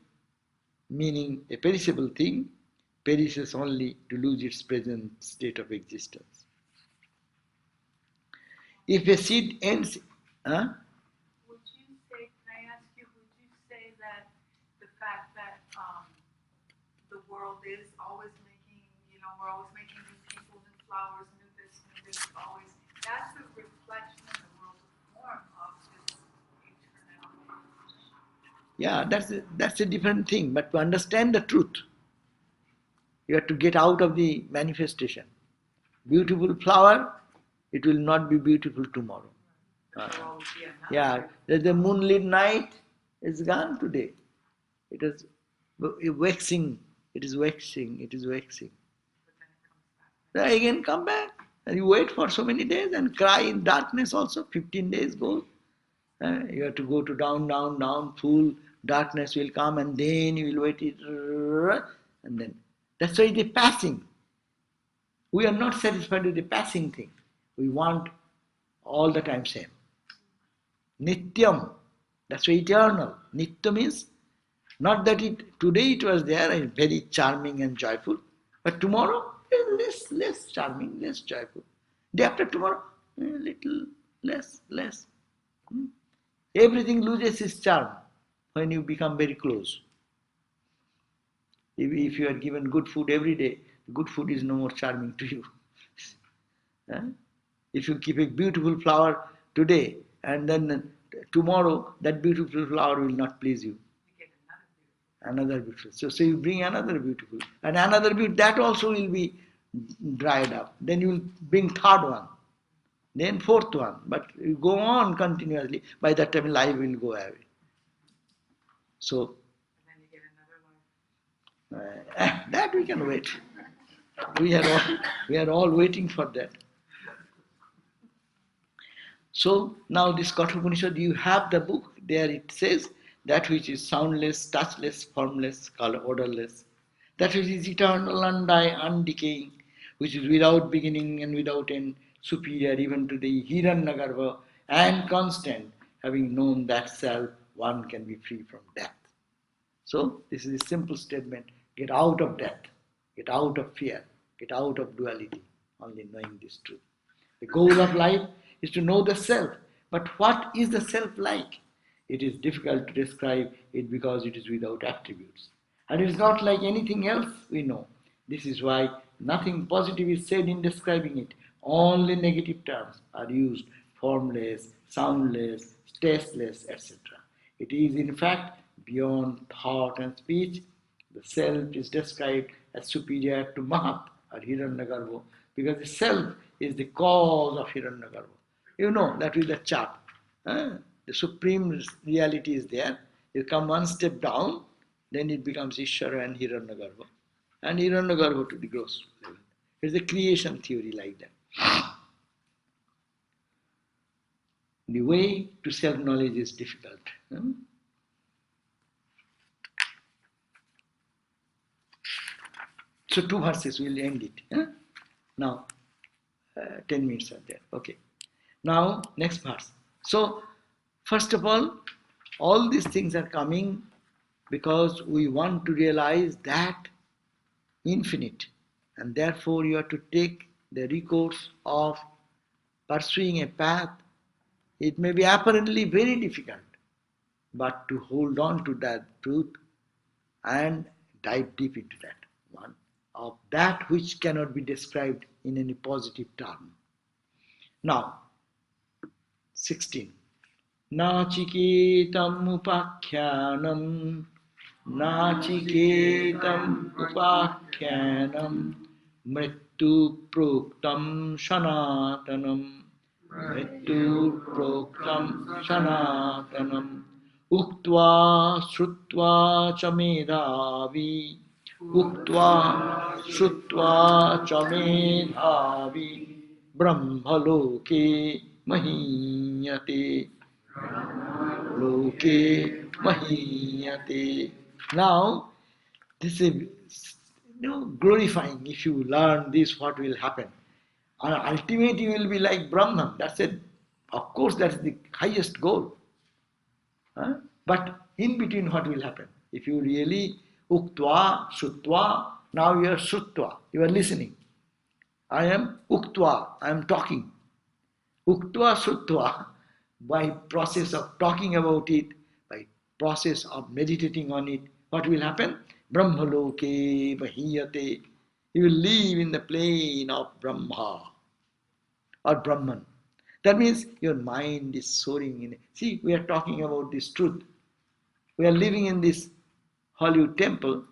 meaning a perishable thing, perishes only to lose its present state of existence. If a seed ends, Would you say, can I ask you, would you say that the fact that the world is always making, we're always making new people, new flowers, new this, always, that's a reflection in the world of form of this eternality. yeah, that's a different thing. But to understand the truth, you have to get out of the manifestation. Beautiful flower, it will not be beautiful tomorrow. Yeah, the moonlit night is gone today. It is waxing, it is waxing, it is waxing. Then again come back. And you wait for so many days and cry in darkness also. 15 days go. You have to go to down, down, down. Full darkness will come and then you will wait it. And then. That's why the passing. We are not satisfied with the passing thing. We want all the time same. Nityam. That's why eternal. Nitya means not that today it was there and very charming and joyful, but tomorrow less charming, less joyful. Day after tomorrow, a little less. Everything loses its charm when you become very close. If you are given good food every day, good food is no more charming to you. If you keep a beautiful flower today and then tomorrow that beautiful flower will not please you. Another beautiful. So you bring another beautiful. And another beautiful, that also will be dried up. Then you will bring third one. Then fourth one. But you go on continuously. By that time life will go away. So And then you get another life. that we can wait. We are all waiting for that. So now this Kathopanishad, you have the book. There it says, that which is soundless, touchless, formless, odorless, that which is eternal, undecaying, which is without beginning and without end, superior even to the Hiranyagarbha, and constant, having known that self, one can be free from death. So this is a simple statement Get out of death, get out of fear, get out of duality, only knowing this truth. The goal of life is to know the self. But what is the self like? It is difficult to describe it because it is without attributes. And it is not like anything else we know. This is why nothing positive is said in describing it. Only negative terms are used: formless, soundless, tasteless, etc. It is in fact beyond thought and speech. The self is described as superior to Mahat or Hiranyagarbha because the self is the cause of Hiranyagarbha. You know that with the chart. The supreme reality is there. You come one step down, then it becomes Ishvara and Hiranyagarbha. And Hiranyagarbha to the gross level. It's a creation theory like that. The way to self-knowledge is difficult. So 2 verses, we'll end it. Now, 10 minutes are there. Okay. Now, next verse. So, first of all these things are coming because we want to realize that infinite, and therefore you have to take the recourse of pursuing a path. It may be apparently very difficult, but to hold on to that truth and dive deep into that one, of that which cannot be described in any positive term. Now, 16. Nachiketam upakhyanam, nachiketam upakhyanam, mrittu proktam sanatanam, mrittu proktam sanatanam, uktva shrutva cha medhavi, uktva shrutva cha medhavi, brahmaloke mahiyate. Loke mahiyate. Now, this is glorifying. If you learn this, what will happen? And ultimately, you will be like Brahman. That's it. Of course, that's the highest goal. But in between, what will happen? If you really uktva, shrutva, now you are shrutva, you are listening. I am uktva, I am talking. Uktva, shrutva, by process of talking about it, by process of meditating on it, what will happen? Brahmaloke mahiyate. You will live in the plane of Brahma or Brahman. That means your mind is soaring in it. See, we are talking about this truth. We are living in this Hollywood temple,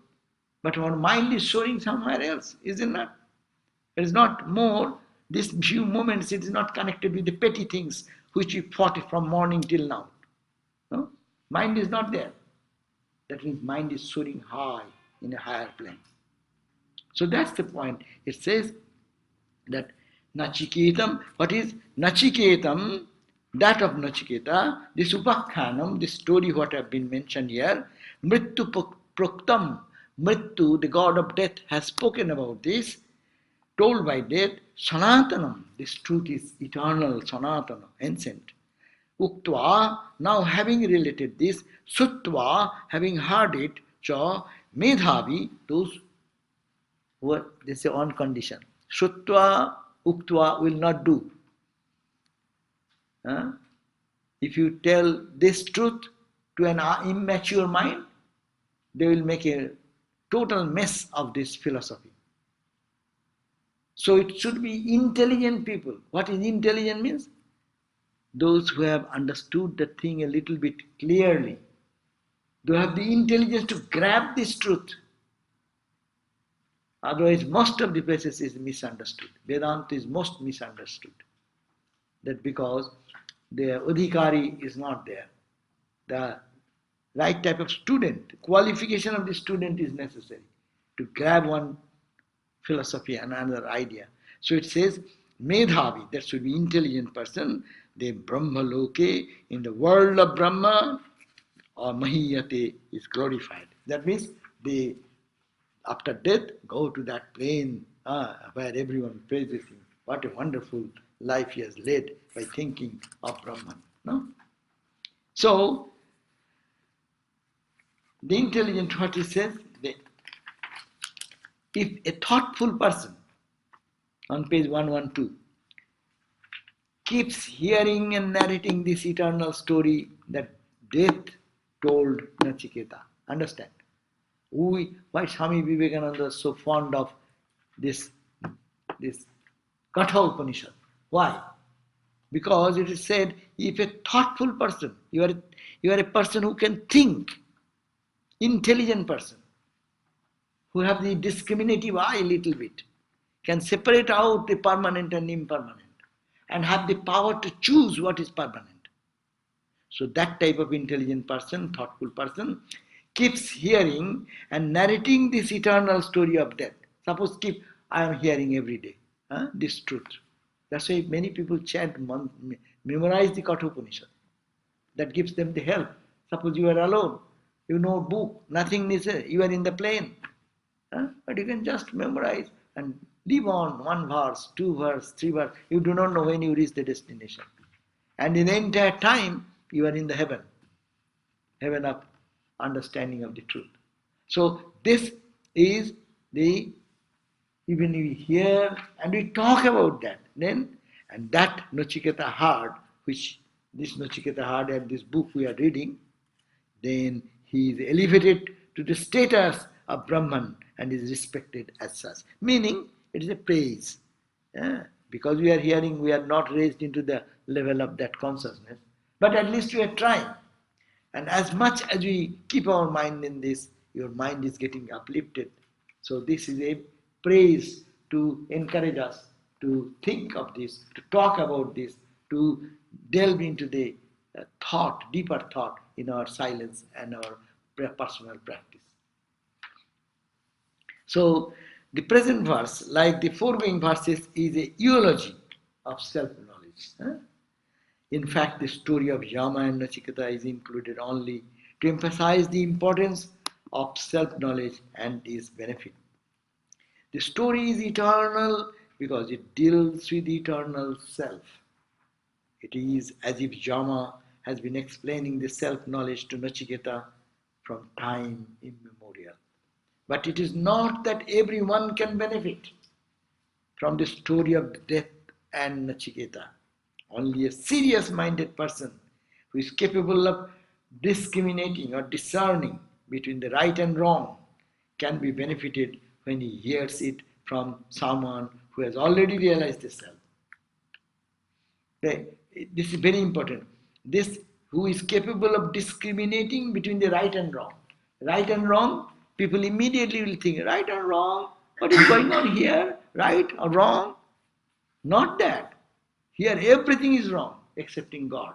but our mind is soaring somewhere else, isn't it? It is not more, these few moments, it is not connected with the petty things which we fought from morning till now. No? Mind is not there. That means mind is soaring high in a higher plane. So that's the point. It says that Nachiketam, what is Nachiketam? That of Nachiketa, this Upakhanam, this story what have been mentioned here, Mrittu Proktam, Mrittu, the god of death, has spoken about this, told by death, Sanatanam, this truth is eternal, Sanatana, ancient. Uktva, now having related this, Sutva, having heard it, Cha, Medhavi, those who are, they say on condition. Sutva, Uktva will not do. If you tell this truth to an immature mind, they will make a total mess of this philosophy. So it should be intelligent people. What is intelligent means? Those who have understood the thing a little bit clearly. They have the intelligence to grab this truth. Otherwise, most of the places is misunderstood. Vedanta is most misunderstood. That because the adhikari is not there. The right type of student, qualification of the student is necessary to grab one philosophy and another idea. So it says, Medhavi, that should be intelligent person, the Brahma Loke, in the world of Brahma, or Mahiyate is glorified. That means they, after death, go to that plane where everyone praises him. What a wonderful life he has led by thinking of Brahman. No? So, the intelligent, what he says, if a thoughtful person on page 112 keeps hearing and narrating this eternal story that death told Nachiketa. Understand? Why Swami Vivekananda is so fond of this Kathopanishad? Why? Because it is said, if a thoughtful person, you are a person who can think, intelligent person, who have the discriminative eye a little bit, can separate out the permanent and impermanent, and have the power to choose what is permanent. So that type of intelligent person, thoughtful person, keeps hearing and narrating this eternal story of death. Suppose I am hearing every day this truth. That's why many people chant, memorize the Kathopanishad. That gives them the help. Suppose you are alone, you know book, nothing necessary, you are in the plane. But you can just memorize and live on one verse, two verse, three verse. You do not know when you reach the destination. And in the entire time, you are in the heaven of understanding of the truth. So this is even we hear and we talk about that, and that Nachiketa heard, which this Nachiketa heard at this book we are reading, then he is elevated to the status of Brahman and is respected as such. Meaning, it is a praise. Because we are hearing, we are not raised into the level of that consciousness, but at least we are trying. And as much as we keep our mind in this, your mind is getting uplifted. So this is a praise to encourage us to think of this, to talk about this, to delve into the deeper thought in our silence and our personal practice. So the present verse, like the foregoing verses, is a eulogy of self-knowledge. In fact, the story of Yama and Nachiketa is included only to emphasize the importance of self-knowledge and its benefit. The story is eternal because it deals with eternal self. It is as if Yama has been explaining the self-knowledge to Nachiketa from time immemorial. But it is not that everyone can benefit from the story of death and Nachiketa. Only a serious-minded person who is capable of discriminating or discerning between the right and wrong can be benefited when he hears it from someone who has already realized the self. This is very important. This who is capable of discriminating between the right and wrong. Right and wrong, people immediately will think, right or wrong? What is going on here? Right or wrong? Not that. Here everything is wrong excepting God.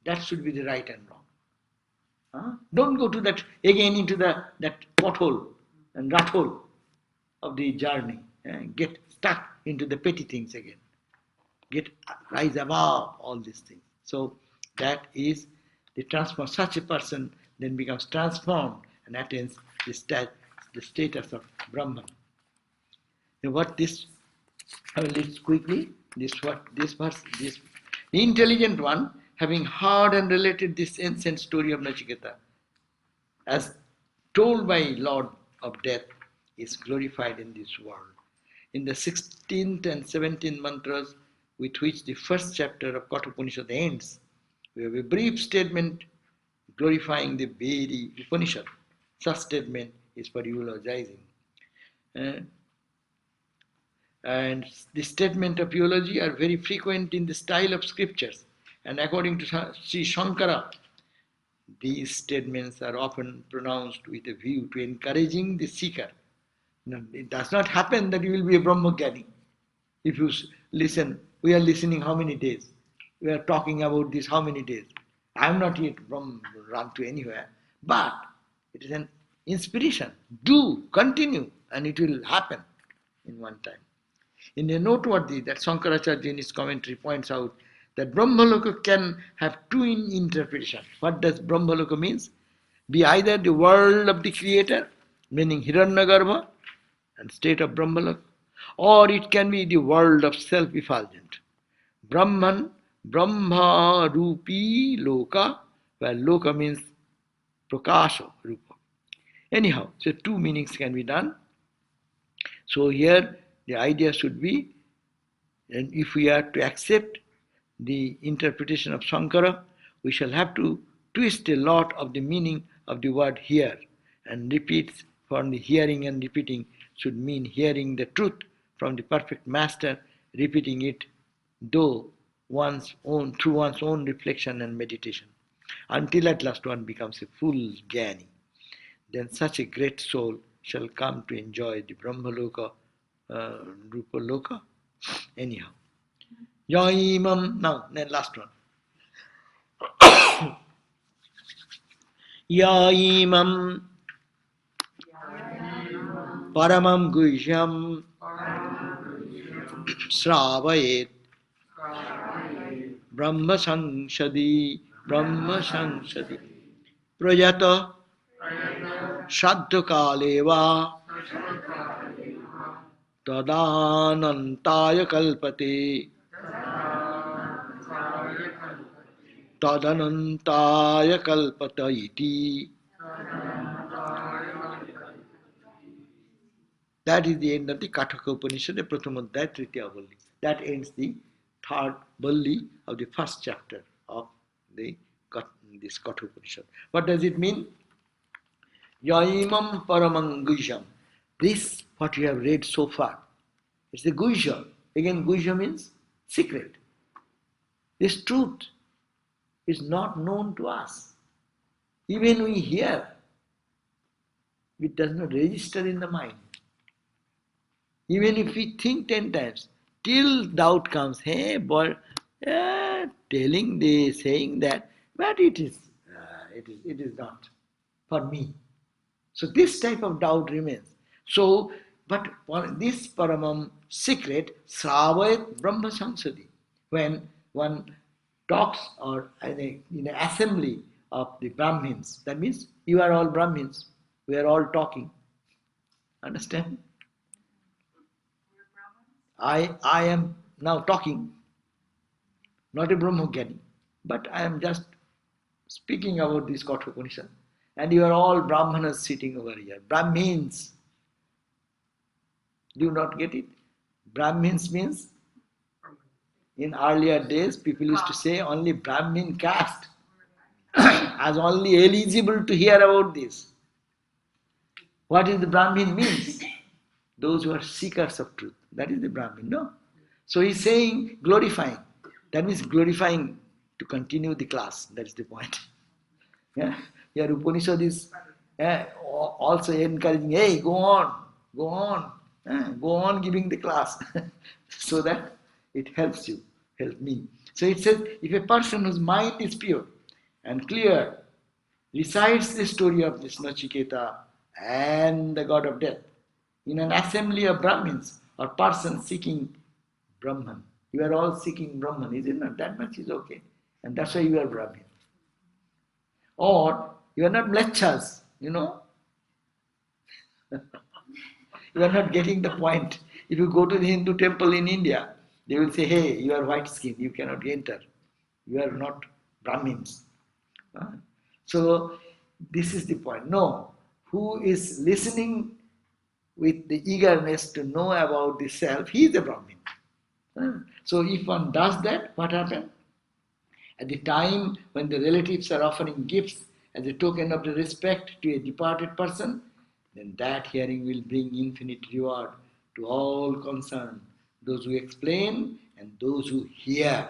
That should be the right and wrong. Don't go to that again into that pothole and rat hole of the journey. Get stuck into the petty things again. Rise above all these things. So that is the transform. Such a person then becomes transformed and attains the status of Brahman. Now what this, I will read quickly. This verse, the intelligent one, having heard and related this ancient story of Nachiketa, as told by Lord of Death, is glorified in this world. In the 16th and 17th mantras, with which the first chapter of Kathopanishad ends, we have a brief statement glorifying the very Upanishad. Such statement is for eulogizing. And the statement of eulogy are very frequent in the style of scriptures. And according to Sri Shankara, these statements are often pronounced with a view to encouraging the seeker. Now, it does not happen that you will be a Brahmajnani. If you listen, we are listening how many days? We are talking about this how many days? I am not yet run to anywhere. But it is an inspiration. Do, continue, and it will happen in one time. In a noteworthy that Shankaracharya in his commentary points out that Brahmaloka can have two interpretations. What does Brahmaloka means? Be either the world of the creator, meaning Hiranyagarbha and state of Brahmaloka, or it can be the world of self-effulgent. Brahman, Brahma Rupi Loka, where Loka means Prakasha Rupa. Anyhow, so two meanings can be done. So here the idea should be, and if we are to accept the interpretation of Shankara, we shall have to twist a lot of the meaning of the word hear, and repeats from the hearing and repeating should mean hearing the truth from the perfect master, repeating it though through one's own reflection and meditation, until at last one becomes a full jnani. Then such a great soul shall come to enjoy the Brahmaloka, Rupaloka. Anyhow. Yaimam, now, then last one. Yaimam paramam guhyam sravayet brahma sanshadi prajata shraddha kaleva tadanantaya kalpate tadanantaya kalpata iti. That is the end of the Kathopanishad, the Prathamadhyaya Tritiya Valli. That ends the third Valli of the first chapter of this Kathopanishad. What does it mean? Yaimam paramam guhyam. This, what you have read so far, it's the guhya. Again, guhya means secret. This truth is not known to us. Even we hear, it does not register in the mind. Even if we think 10 times, till doubt comes, hey boy, telling this, saying that, but it is not for me. So this type of doubt remains. So, but this paramam secret, sravayat brahma sansadi, when one talks or in an assembly of the Brahmins, that means you are all Brahmins, we are all talking. Understand? I am now talking, not a Brahmogyan, but I am just speaking about this Kathopanishad. And you are all Brahmanas sitting over here. Brahmins. Do you not get it? Brahmins means, in earlier days, people used to say only Brahmin caste as only eligible to hear about this. What is the Brahmin means? Those who are seekers of truth. That is the Brahmin, no? So he's saying glorifying. That means glorifying to continue the class. That is the point. Yeah? Your Upanishad is also encouraging, hey, go on, go on giving the class. So that it helps you, help me. So it says, if a person whose mind is pure and clear recites the story of this Nachiketa and the god of death in an assembly of Brahmins or persons seeking Brahman. You are all seeking Brahman, is it not? That much is okay. And that's why you are Brahmin. Or you are not mlechas, you know. You are not getting the point. If you go to the Hindu temple in India, they will say, hey, you are white skinned, you cannot enter. You are not Brahmins. So this is the point. No, who is listening with the eagerness to know about the self, he is a Brahmin. So if one does that, what happens? At the time when the relatives are offering gifts as a token of the respect to a departed person, then that hearing will bring infinite reward to all concerned, those who explain and those who hear,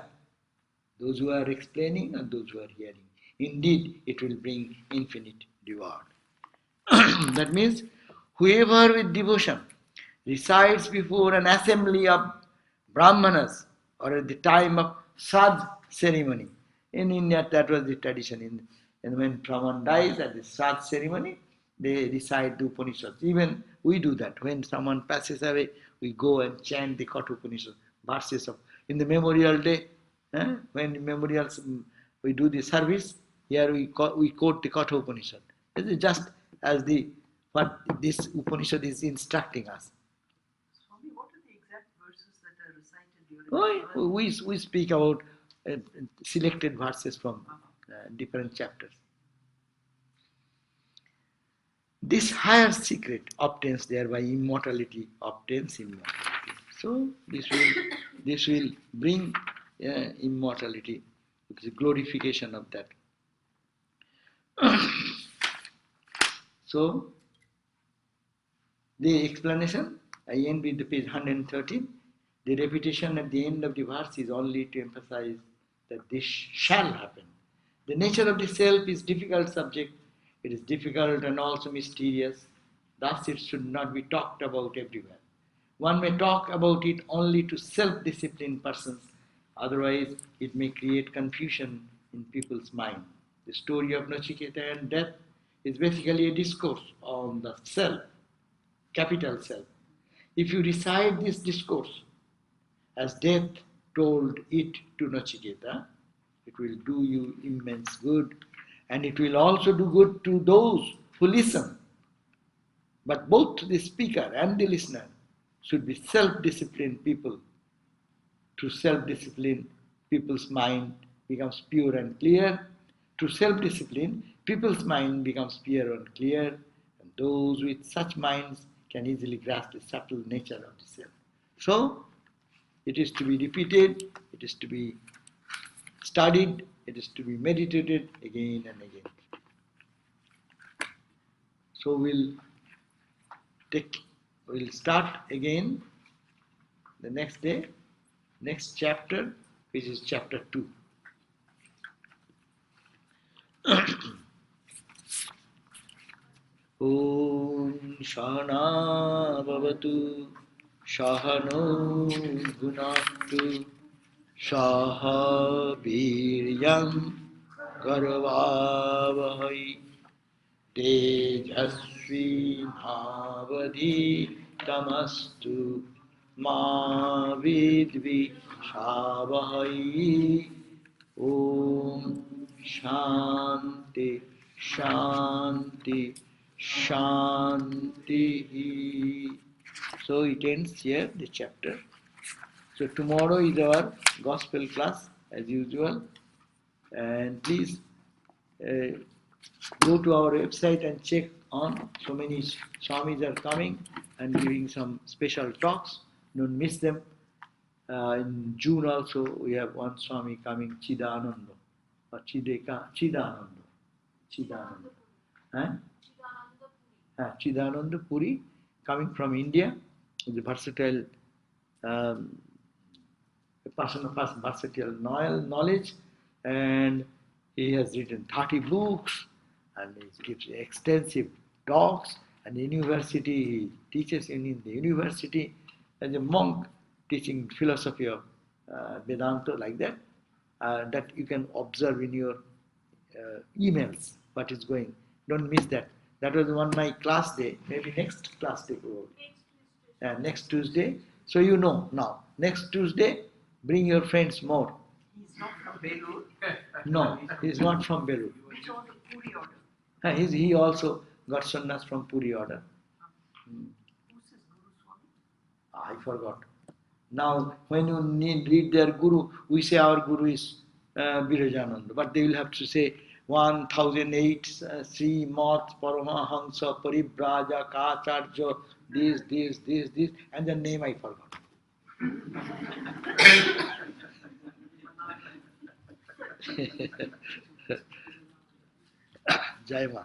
those who are explaining and those who are hearing. Indeed, it will bring infinite reward. That means whoever with devotion recites before an assembly of Brahmanas or at the time of Srad ceremony. In India, that was the tradition. And when Brahman dies at the Srad ceremony, they recite the Upanishads. Even we do that. When someone passes away, we go and chant the Kathopanishad verses of. In the memorial day, when memorials we do the service, here we quote the Kathopanishad. This is just as what this Upanishad is instructing us. Swami, what are the exact verses that are recited during We speak about selected verses from different chapters. This higher secret obtains thereby immortality, obtains immortality. So this will bring immortality, the glorification of that. So the explanation, I end with the page 113. The repetition at the end of the verse is only to emphasize that this shall happen. The nature of the self is difficult subject. It is difficult and also mysterious. Thus it should not be talked about everywhere. One may talk about it only to self-disciplined persons. Otherwise, it may create confusion in people's mind. The story of Nachiketa and death is basically a discourse on the self, capital self. If you recite this discourse as death told it to Nachiketa, it will do you immense good, and it will also do good to those who listen. But both the speaker and the listener should be self-disciplined people. Through self-discipline, people's mind becomes pure and clear. Through self-discipline, people's mind becomes pure and clear, and those with such minds can easily grasp the subtle nature of the self. So, it is to be repeated, it is to be studied, it is to be meditated again and again. So we'll start again the next day, next chapter, which is chapter 2. Om Shana Bhavatu Shahano Gunatu Shaha Viryam Garvavahai Tejasvi Navadhi Tamastu Ma Vidvi Shavahai. Om Shanti Shanti Shanti. So it ends here, the chapter. So tomorrow is our gospel class as usual, and please go to our website and check on. So many Swamis are coming and giving some special talks. Don't miss them. In June also we have one Swami coming, Chidananda, or Chidananda. Chidananda Puri, coming from India, is a versatile a person of versatile knowledge, and he has written 30 books, and he gives extensive talks, and in university he teaches in the university as a monk, teaching philosophy of Vedanta, like that. That you can observe in your emails what is going. Don't miss that. That was one my class day. Maybe next class day. Next Tuesday. So you know now. Next Tuesday, bring your friends more. He's not from Belur. No, he's not from Belur. Which order? Puri order. He also got sannyas from Puri order. Who's his Guru Swami? I forgot. Now, when you read their Guru, we say our Guru is Birajananda, but they will have to say 1008 Sri Mat Paramahansa Paribraja Kacharya, this, and the name I forgot. Jai Ma.